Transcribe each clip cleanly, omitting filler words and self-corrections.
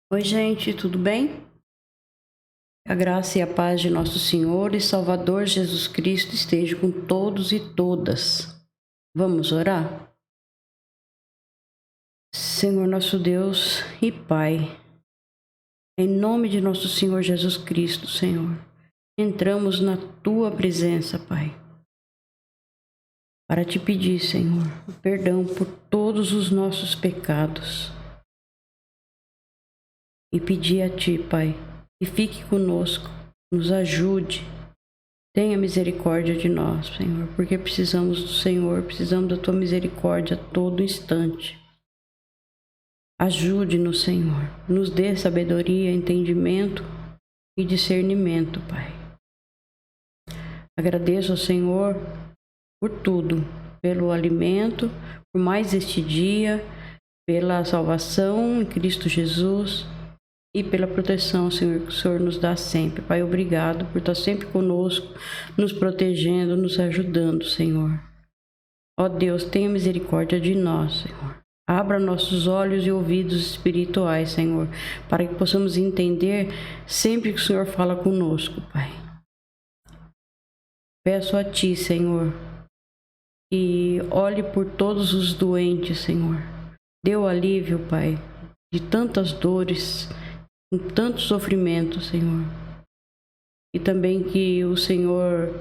Oi, gente, tudo bem? A graça e a paz de nosso Senhor e Salvador Jesus Cristo esteja com todos e todas. Vamos orar? Senhor nosso Deus e Pai, em nome de nosso Senhor Jesus Cristo, Senhor, entramos na Tua presença, Pai, para te pedir, Senhor, perdão por todos os nossos pecados e pedir a Ti, Pai, que fique conosco, nos ajude. Tenha misericórdia de nós, Senhor, porque precisamos do Senhor, precisamos da Tua misericórdia a todo instante. Ajude-nos, Senhor, nos dê sabedoria, entendimento e discernimento, Pai. Agradeço ao Senhor por tudo, pelo alimento, por mais este dia, pela salvação em Cristo Jesus e pela proteção, Senhor, que o Senhor nos dá sempre. Pai, obrigado por estar sempre conosco, nos protegendo, nos ajudando, Senhor. Ó Deus, tenha misericórdia de nós, Senhor. Abra nossos olhos e ouvidos espirituais, Senhor, para que possamos entender sempre que o Senhor fala conosco, Pai. Peço a Ti, Senhor, que olhe por todos os doentes, Senhor. Dê o alívio, Pai, de tantas dores, com tanto sofrimento, Senhor. E também que o Senhor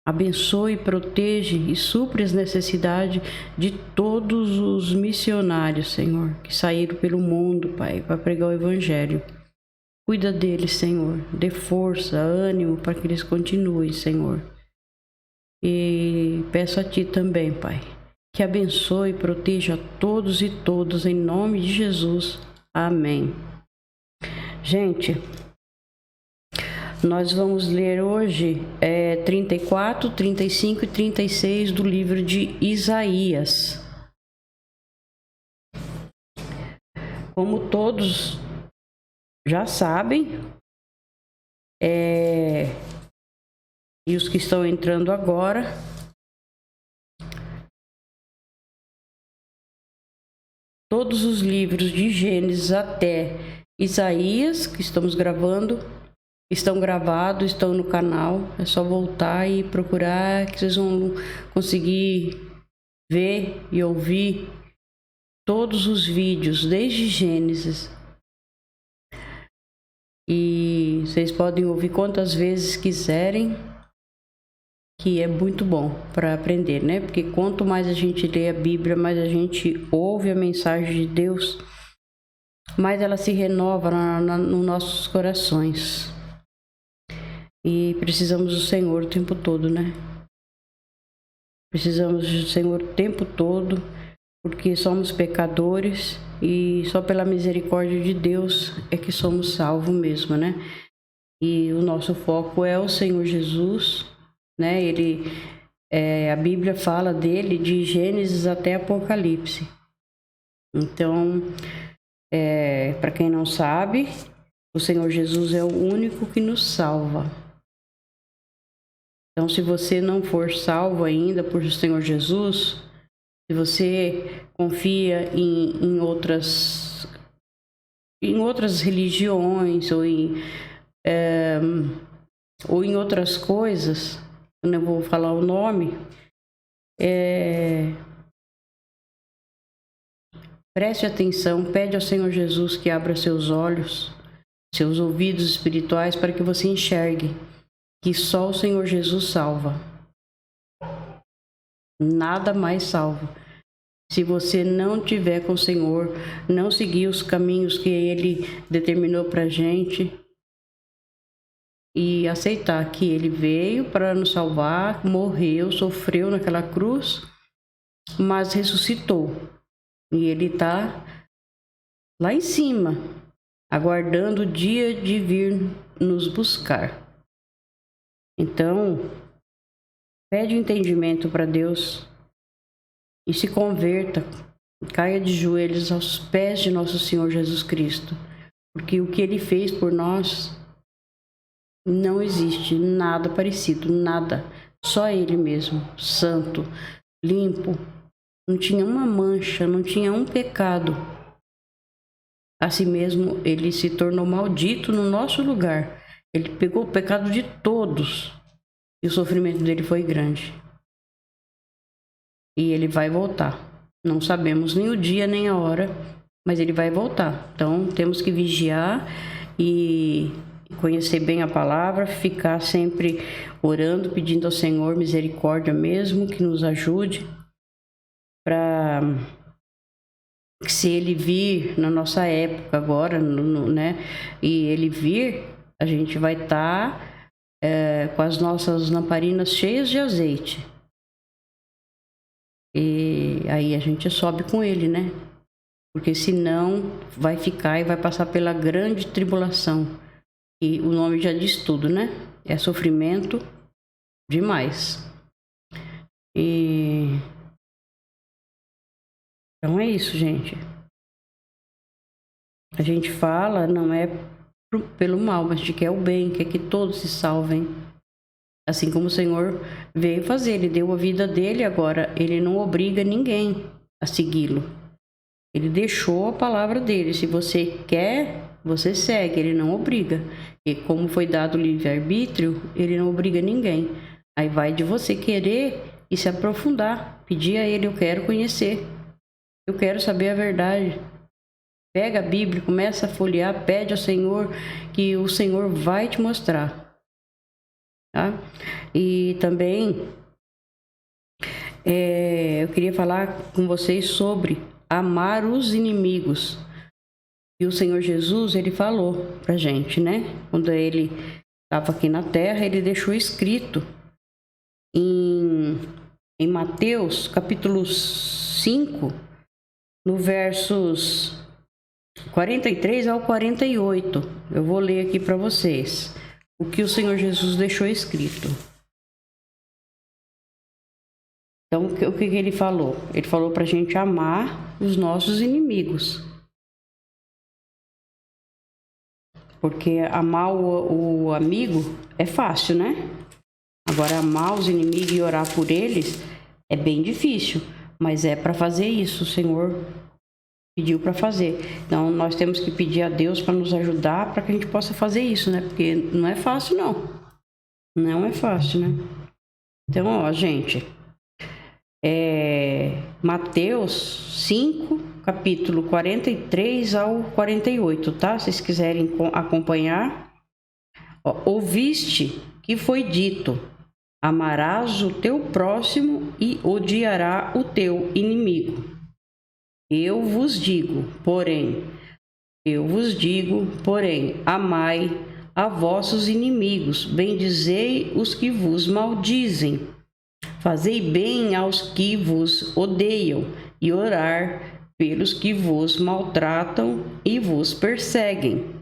abençoe, proteja e supre as necessidades de todos os missionários, Senhor, que saíram pelo mundo, Pai, para pregar o Evangelho. Cuida deles, Senhor. Dê força, ânimo para que eles continuem, Senhor. E peço a Ti também, Pai, que abençoe e proteja todos e todas, em nome de Jesus. Amém. Gente, nós vamos ler hoje 34, 35 e 36 do livro de Isaías. Como todos já sabem, e os que estão entrando agora, todos os livros de Gênesis até Isaías, que estamos gravando, estão gravados, estão no canal. É só voltar e procurar que vocês vão conseguir ver e ouvir todos os vídeos, desde Gênesis. E vocês podem ouvir quantas vezes quiserem, que é muito bom para aprender, né? Porque quanto mais a gente lê a Bíblia, mais a gente ouve a mensagem de Deus, mais ela se renova nos nossos corações. E precisamos do Senhor o tempo todo, né? Precisamos do Senhor o tempo todo, porque somos pecadores e só pela misericórdia de Deus é que somos salvos mesmo, né? E o nosso foco é o Senhor Jesus, né? A Bíblia fala dele de Gênesis até Apocalipse. Então, para quem não sabe, o Senhor Jesus é o único que nos salva. Então, se você não for salvo ainda por Senhor Jesus, se você confia em outras religiões ou em outras coisas, eu não vou falar o nome, preste atenção, pede ao Senhor Jesus que abra seus olhos, seus ouvidos espirituais, para que você enxergue que só o Senhor Jesus salva. Nada mais salva. Se você não tiver com o Senhor, não seguir os caminhos que Ele determinou pra gente e aceitar que Ele veio para nos salvar, morreu, sofreu naquela cruz, mas ressuscitou. E Ele está lá em cima, aguardando o dia de vir nos buscar. Então, pede entendimento para Deus e se converta, caia de joelhos aos pés de nosso Senhor Jesus Cristo, porque o que Ele fez por nós não existe nada parecido, nada, só Ele mesmo, santo, limpo, não tinha uma mancha, não tinha um pecado. assim mesmo ele se tornou maldito no nosso lugar. Ele pegou o pecado de todos e o sofrimento dele foi grande. E ele vai voltar. Não sabemos nem o dia nem a hora, mas ele vai voltar. Então temos que vigiar e conhecer bem a palavra, ficar sempre orando, pedindo ao Senhor misericórdia mesmo, que nos ajude para que, se ele vir na nossa época agora, né, e ele vir, a gente vai estar com as nossas lamparinas cheias de azeite. E aí a gente sobe com ele, né? Porque senão vai ficar e vai passar pela grande tribulação. E o nome já diz tudo, né? É sofrimento demais. E então é isso, gente. A gente fala, não é pelo mal, mas a gente quer o bem, quer que todos se salvem. Assim como o Senhor veio fazer, ele deu a vida dele, agora ele não obriga ninguém a segui-lo. Ele deixou a palavra dele. Se você quer, você segue, ele não obriga. E como foi dado o livre-arbítrio, ele não obriga ninguém. Aí vai de você querer e se aprofundar. Pedir a ele, eu quero conhecer. Eu quero saber a verdade. Pega a Bíblia, começa a folhear, pede ao Senhor, que o Senhor vai te mostrar. Tá? E também eu queria falar com vocês sobre amar os inimigos. E o Senhor Jesus, ele falou pra gente, né? Quando ele estava aqui na terra, ele deixou escrito em Mateus, capítulo 5, no versos 43 ao 48. Eu vou ler aqui para vocês o que o Senhor Jesus deixou escrito. Então, o que ele falou? Ele falou para a gente amar os nossos inimigos. Porque amar o amigo é fácil, né? Agora, amar os inimigos e orar por eles é bem difícil. Mas é para fazer isso, o Senhor pediu para fazer. Então, nós temos que pedir a Deus para nos ajudar, para que a gente possa fazer isso, né? Porque não é fácil, não. Não é fácil, né? Então, ó, gente... Mateus 5, capítulo 43 ao 48, tá? Se vocês quiserem acompanhar. Ouviste que foi dito: amarás o teu próximo e odiará o teu inimigo. Eu vos digo, porém, amai a vossos inimigos, bendizei os que vos maldizem. Fazei bem aos que vos odeiam e orar pelos que vos maltratam e vos perseguem,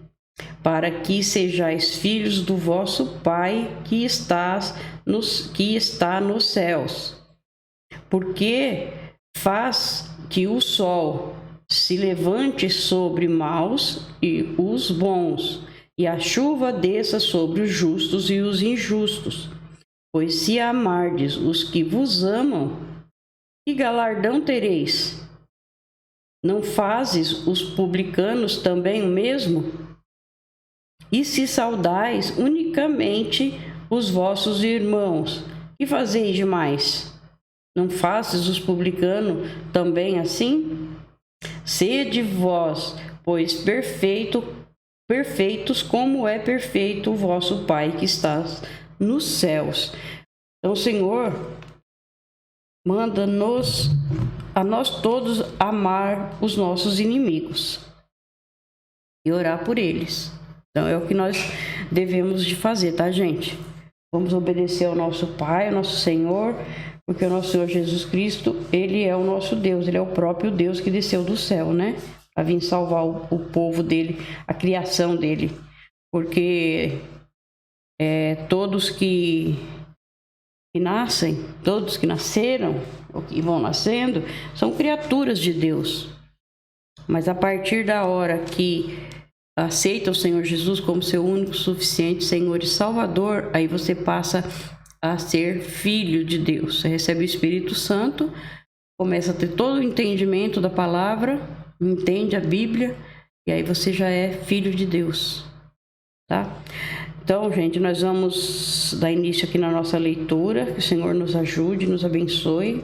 para que sejais filhos do vosso Pai que está nos céus. Porque faz que o sol se levante sobre maus e os bons, e a chuva desça sobre os justos e os injustos. Pois se amardes os que vos amam, que galardão tereis? Não fazes os publicanos também o mesmo? E se saudais unicamente os vossos irmãos, que fazeis demais? Não fazes os publicanos também assim? Sede vós, pois perfeitos como é perfeito o vosso Pai que está nos céus. Então, o Senhor manda a nós todos amar os nossos inimigos e orar por eles. Então, é o que nós devemos de fazer, tá, gente? Vamos obedecer ao nosso Pai, ao nosso Senhor, porque o nosso Senhor Jesus Cristo, Ele é o nosso Deus, Ele é o próprio Deus que desceu do céu, né? Para vir salvar o povo dele, a criação dele. Porque todos que nascem, todos que nasceram, ou que vão nascendo, são criaturas de Deus. Mas a partir da hora que aceita o Senhor Jesus como seu único, suficiente Senhor e Salvador, aí você passa a ser filho de Deus. Você recebe o Espírito Santo, começa a ter todo o entendimento da palavra, entende a Bíblia, E aí você já é filho de Deus, tá? Então, gente, nós vamos dar início aqui na nossa leitura. Que o Senhor nos ajude, nos abençoe.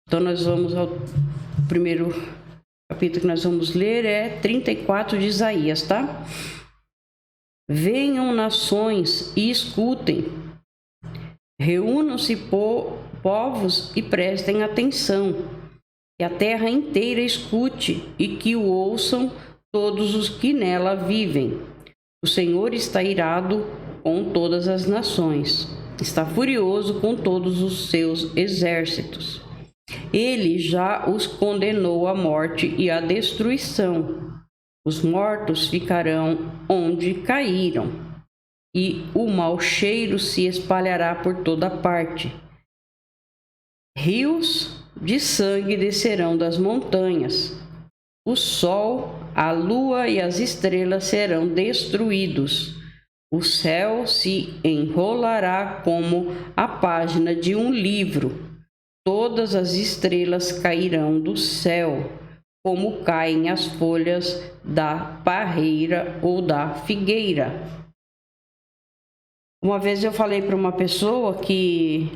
Então, nós vamos ao primeiro capítulo que nós vamos ler, é 34 de Isaías, tá? Venham nações e escutem. Reúnam-se povos e prestem atenção. Que a terra inteira escute e que o ouçam todos os que nela vivem. O Senhor está irado com todas as nações. Está furioso com todos os seus exércitos. Ele já os condenou à morte e à destruição. Os mortos ficarão onde caíram, e o mau cheiro se espalhará por toda parte. Rios de sangue descerão das montanhas. O sol, a lua e as estrelas serão destruídos. O céu se enrolará como a página de um livro. Todas as estrelas cairão do céu, como caem as folhas da parreira ou da figueira. Uma vez eu falei para uma pessoa que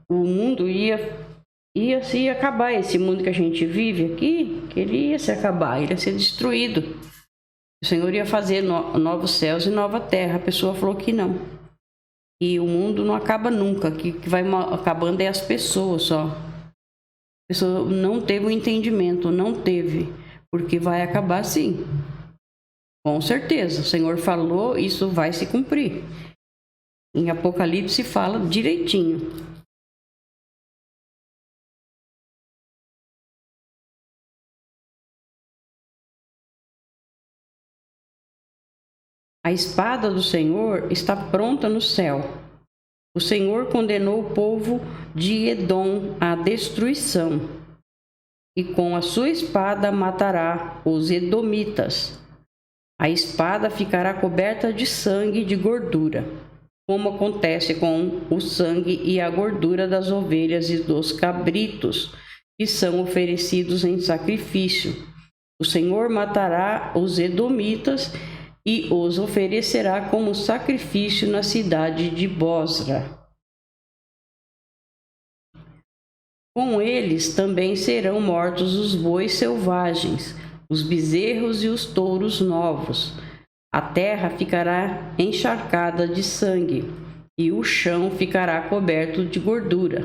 o mundo ia se acabar, esse mundo que a gente vive aqui, que ele ia se acabar, ele ia ser destruído. O Senhor ia fazer novos céus e nova terra. A pessoa falou que não. E o mundo não acaba nunca, que vai acabando é as pessoas só. A pessoa não teve o entendimento, não teve, porque vai acabar sim. Com certeza, o Senhor falou, isso vai se cumprir. Em Apocalipse fala direitinho. A espada do Senhor está pronta no céu. O Senhor condenou o povo de Edom à destruição, e com a sua espada matará os edomitas. A espada ficará coberta de sangue e de gordura, como acontece com o sangue e a gordura das ovelhas e dos cabritos, que são oferecidos em sacrifício. O Senhor matará os edomitas e os oferecerá como sacrifício na cidade de Bosra. Com eles também serão mortos os bois selvagens, os bezerros e os touros novos. A terra ficará encharcada de sangue, e o chão ficará coberto de gordura,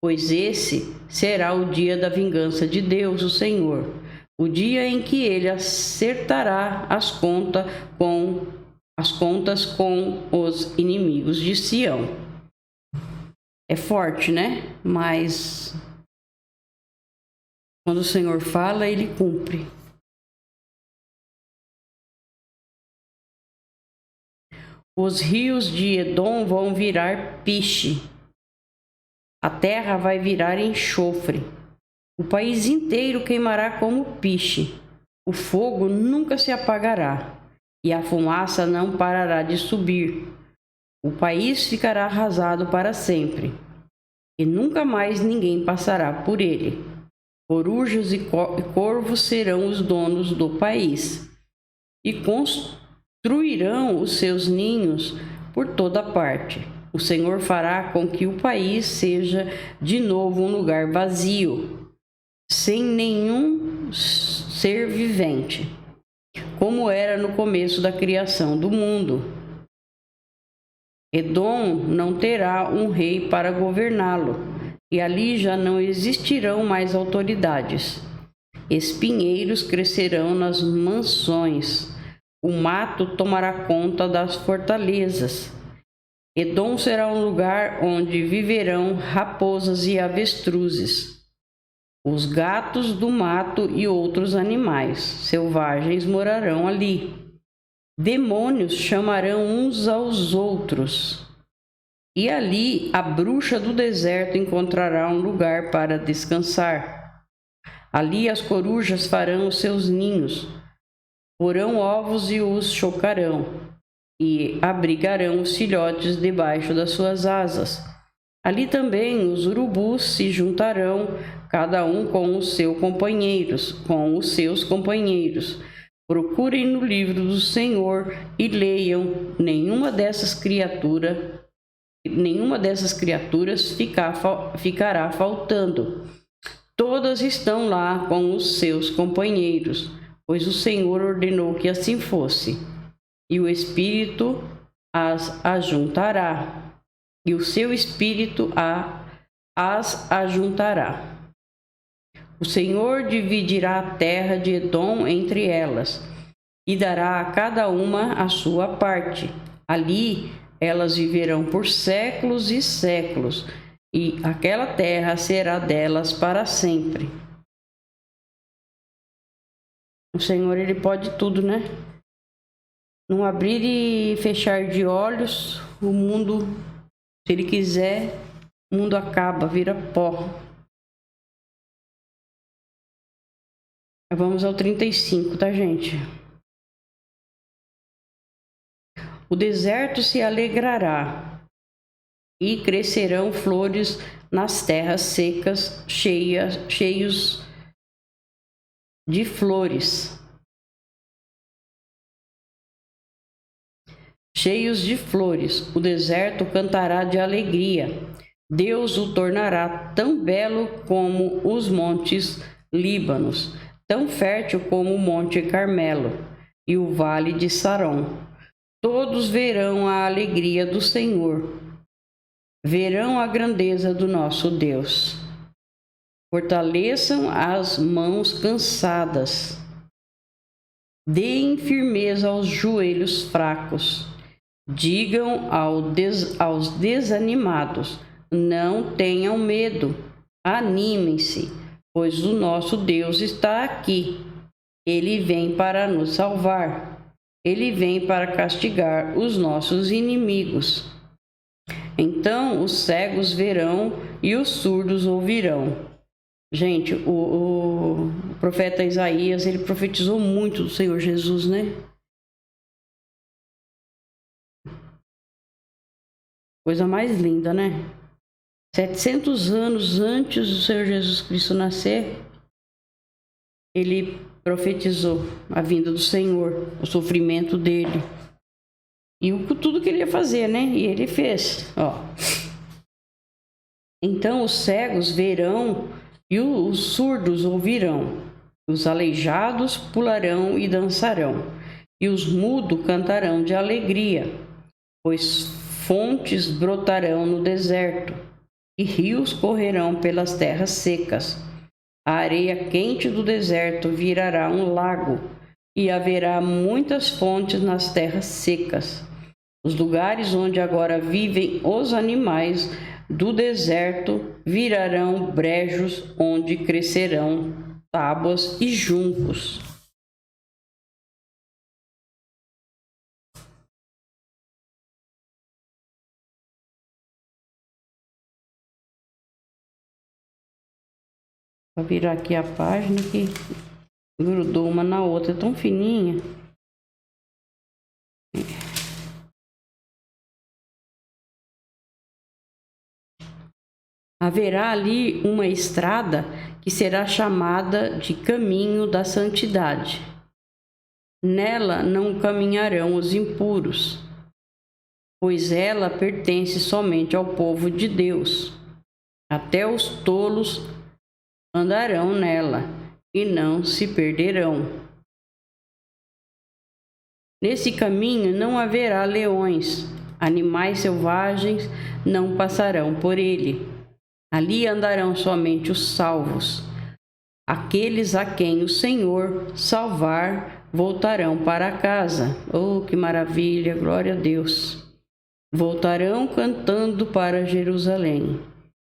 pois esse será o dia da vingança de Deus, o Senhor, o dia em que ele acertará as contas com os inimigos de Sião. É forte, né? Mas quando o Senhor fala, ele cumpre. Os rios de Edom vão virar piche. A terra vai virar enxofre. O país inteiro queimará como piche. O fogo nunca se apagará, e a fumaça não parará de subir. O país ficará arrasado para sempre, e nunca mais ninguém passará por ele. Corujas e corvos serão os donos do país, e construirão os seus ninhos por toda parte. O Senhor fará com que o país seja de novo um lugar vazio, sem nenhum ser vivente, como era no começo da criação do mundo. Edom não terá um rei para governá-lo, e ali já não existirão mais autoridades. Espinheiros crescerão nas mansões, o mato tomará conta das fortalezas. Edom será um lugar onde viverão raposas e avestruzes. Os gatos do mato e outros animais selvagens morarão ali. Demônios chamarão uns aos outros. E ali a bruxa do deserto encontrará um lugar para descansar. Ali as corujas farão os seus ninhos, porão ovos e os chocarão, e abrigarão os filhotes debaixo das suas asas. Ali também os urubus se juntarão, cada um com os seus companheiros. Procurem no livro do Senhor e leiam. Nenhuma dessas criaturas ficará faltando. Todas estão lá com os seus companheiros, pois o Senhor ordenou que assim fosse. E o Espírito as ajuntará, e o seu Espírito as ajuntará. O Senhor dividirá a terra de Edom entre elas, e dará a cada uma a sua parte. Ali elas viverão por séculos e séculos, e aquela terra será delas para sempre. O Senhor, Ele pode tudo, né? Num abrir e fechar de olhos, o mundo, se Ele quiser, o mundo acaba, vira pó. Vamos ao 35, tá, gente? O deserto se alegrará e crescerão flores nas terras secas, cheios de flores. Cheios de flores, o deserto cantará de alegria. Deus o tornará tão belo como os montes Líbanos, tão fértil como o monte Carmelo e o vale de Saron. Todos verão a alegria do Senhor, verão a grandeza do nosso Deus. Fortaleçam as mãos cansadas, deem firmeza aos joelhos fracos. Digam aos desanimados: não tenham medo, animem-se, pois o nosso Deus está aqui. Ele vem para nos salvar. Ele vem para castigar os nossos inimigos. Então os cegos verão e os surdos ouvirão. Gente, o profeta Isaías, ele profetizou muito do Senhor Jesus, né? Coisa mais linda, né? 700 anos antes do Senhor Jesus Cristo nascer, ele profetizou a vinda do Senhor, o sofrimento dele e tudo que ele ia fazer, né? E ele fez, ó. Então os cegos verão e os surdos ouvirão, os aleijados pularão e dançarão, e os mudos cantarão de alegria, pois fontes brotarão no deserto, e rios correrão pelas terras secas. A areia quente do deserto virará um lago, e haverá muitas fontes nas terras secas. Os lugares onde agora vivem os animais do deserto virarão brejos onde crescerão tábuas e juncos. Vou virar aqui a página que grudou uma na outra, é tão fininha. Haverá ali uma estrada que será chamada de caminho da santidade. Nela não caminharão os impuros, pois ela pertence somente ao povo de Deus. Até os tolos andarão nela e não se perderão. Nesse caminho não haverá leões, animais selvagens não passarão por ele. Ali andarão somente os salvos. Aqueles a quem o Senhor salvar voltarão para casa. Oh, que maravilha, glória a Deus! Voltarão cantando para Jerusalém,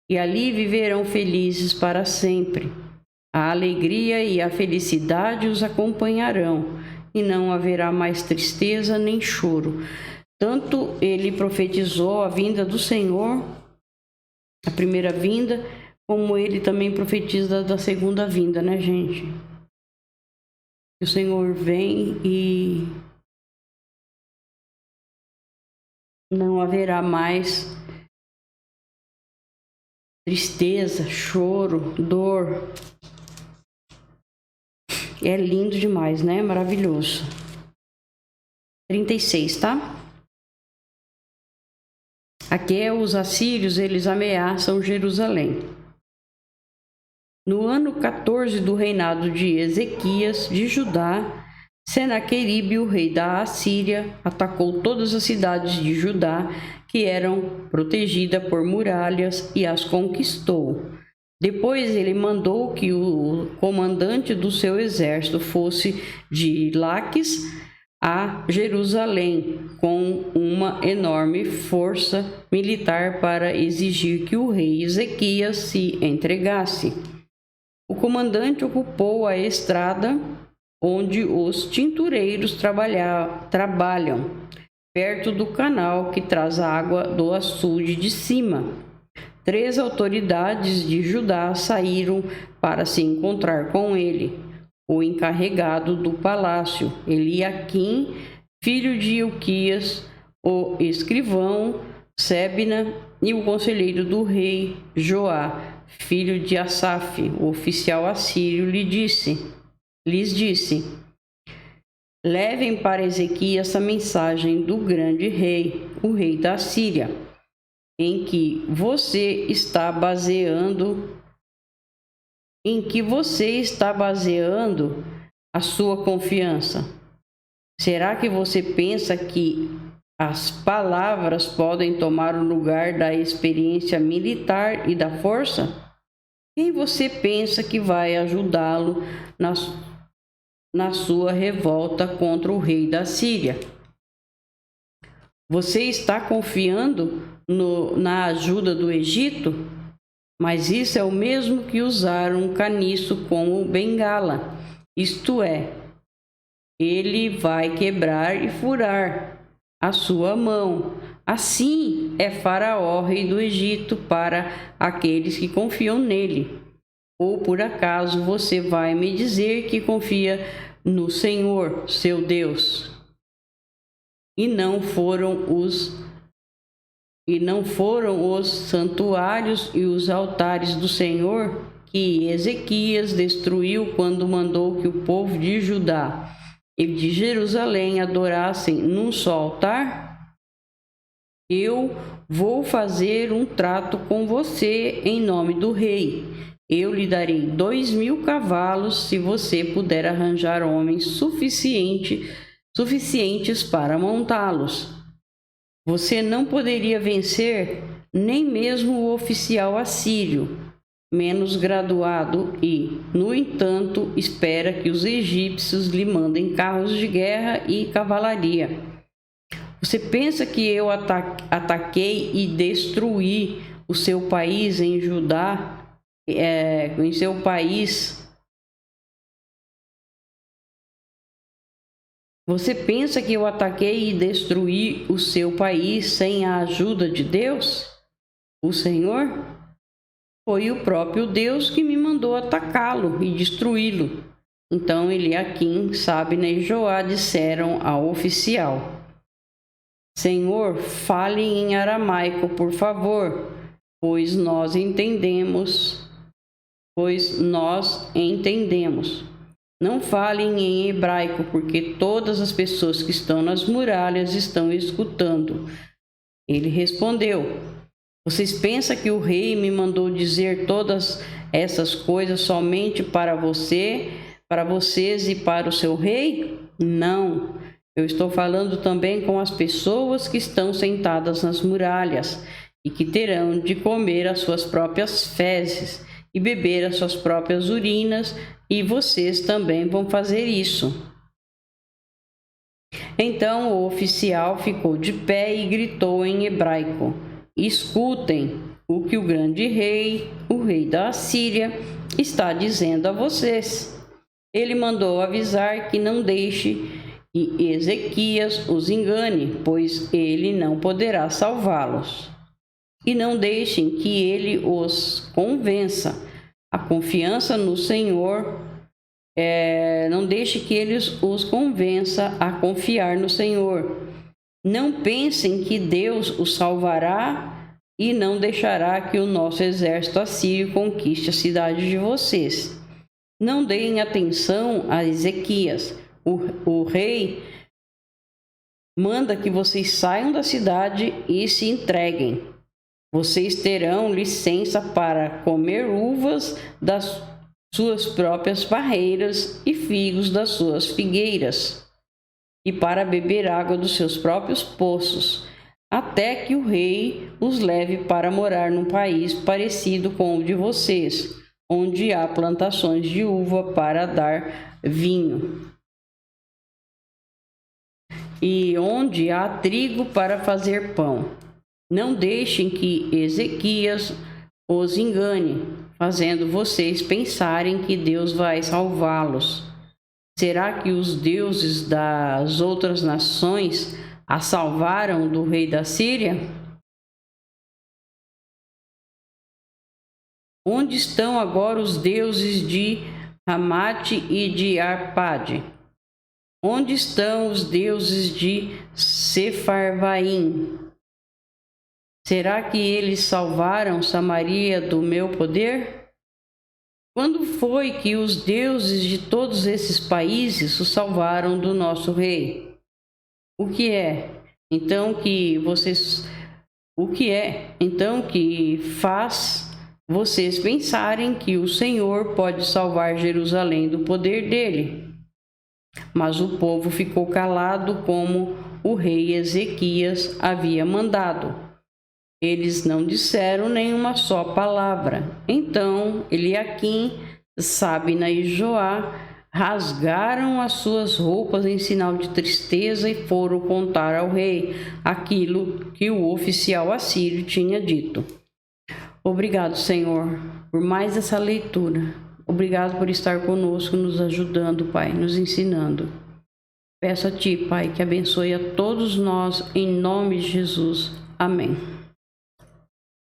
e ali viverão felizes para sempre. A alegria e a felicidade os acompanharão, e não haverá mais tristeza nem choro. Tanto ele profetizou a vinda do Senhor, a primeira vinda, como ele também profetiza da segunda vinda, né, gente? O Senhor vem e não haverá mais tristeza, choro, dor. É lindo demais, né? Maravilhoso. 36, tá? Aqui os assírios, eles ameaçam Jerusalém. No ano 14 do reinado de Ezequias de Judá, Senaqueribe, o rei da Assíria, atacou todas as cidades de Judá que eram protegidas por muralhas e as conquistou. Depois ele mandou que o comandante do seu exército fosse de Laques a Jerusalém com uma enorme força militar para exigir que o rei Ezequias se entregasse. O comandante ocupou a estrada onde os tintureiros trabalham, perto do canal que traz água do açude de cima. 3 autoridades de Judá saíram para se encontrar com ele: o encarregado do palácio, Eliaquim, filho de Ilquias, o escrivão, Sebna, e o conselheiro do rei, Joá, filho de Asaf. O oficial assírio lhes disse: levem para Ezequias a mensagem do grande rei, o rei da Síria, em que você está baseando a sua confiança. Será que você pensa que as palavras podem tomar o lugar da experiência militar e da força? Quem você pensa que vai ajudá-lo na sua revolta contra o rei da Síria? Você está confiando na ajuda do Egito? Mas isso é o mesmo que usar um caniço como bengala, isto é, ele vai quebrar e furar a sua mão. Assim é Faraó, rei do Egito, para aqueles que confiam nele. Ou por acaso você vai me dizer que confia no Senhor, seu Deus, e não foram os santuários e os altares do Senhor que Ezequias destruiu quando mandou que o povo de Judá e de Jerusalém adorassem num só altar? Eu vou fazer um trato com você em nome do rei. Eu lhe darei 2.000 cavalos se você puder arranjar homens suficientes para montá-los. Você não poderia vencer nem mesmo o oficial assírio, menos graduado, e, no entanto, espera que os egípcios lhe mandem carros de guerra e cavalaria. Você pensa que eu ataquei e destruí o seu país em Judá, em seu país? Você pensa que eu ataquei e destruí o seu país sem a ajuda de Deus, o Senhor? Foi o próprio Deus que me mandou atacá-lo e destruí-lo. Então Eliaquim, Sabna e Joá disseram ao oficial: Senhor, fale em aramaico, por favor, pois nós entendemos. Não falem em hebraico, porque todas as pessoas que estão nas muralhas estão escutando. Ele respondeu: Vocês pensam que o rei me mandou dizer todas essas coisas somente para vocês e para o seu rei? Não. Eu estou falando também com as pessoas que estão sentadas nas muralhas e que terão de comer as suas próprias fezes e beber as suas próprias urinas, e vocês também vão fazer isso. Então o oficial ficou de pé e gritou em hebraico: Escutem o que o grande rei, o rei da Assíria, está dizendo a vocês. Ele mandou avisar que não deixe que Ezequias os engane, pois ele não poderá salvá-los. E não deixem que ele os convença. A confiança no Senhor, não deixe que ele os convença a confiar no Senhor. Não pensem que Deus os salvará e não deixará que o nosso exército assírio conquiste a cidade de vocês. Não deem atenção a Ezequias. O rei manda que vocês saiam da cidade e se entreguem. Vocês terão licença para comer uvas das suas próprias parreiras e figos das suas figueiras, e para beber água dos seus próprios poços, até que o rei os leve para morar num país parecido com o de vocês, onde há plantações de uva para dar vinho, e onde há trigo para fazer pão. Não deixem que Ezequias os engane, fazendo vocês pensarem que Deus vai salvá-los. Será que os deuses das outras nações a salvaram do rei da Síria? Onde estão agora os deuses de Ramate e de Arpade? Onde estão os deuses de Sefarvaim? Será que eles salvaram Samaria do meu poder? Quando foi que os deuses de todos esses países o salvaram do nosso rei? O que é então que faz vocês pensarem que o Senhor pode salvar Jerusalém do poder dele? Mas o povo ficou calado como o rei Ezequias havia mandado. Eles não disseram nenhuma só palavra. Então Eliaquim, Sabna e Joá rasgaram as suas roupas em sinal de tristeza e foram contar ao rei aquilo que o oficial assírio tinha dito. Obrigado, Senhor, por mais essa leitura. Obrigado por estar conosco, nos ajudando, Pai, nos ensinando. Peço a Ti, Pai, que abençoe a todos nós, em nome de Jesus. Amém.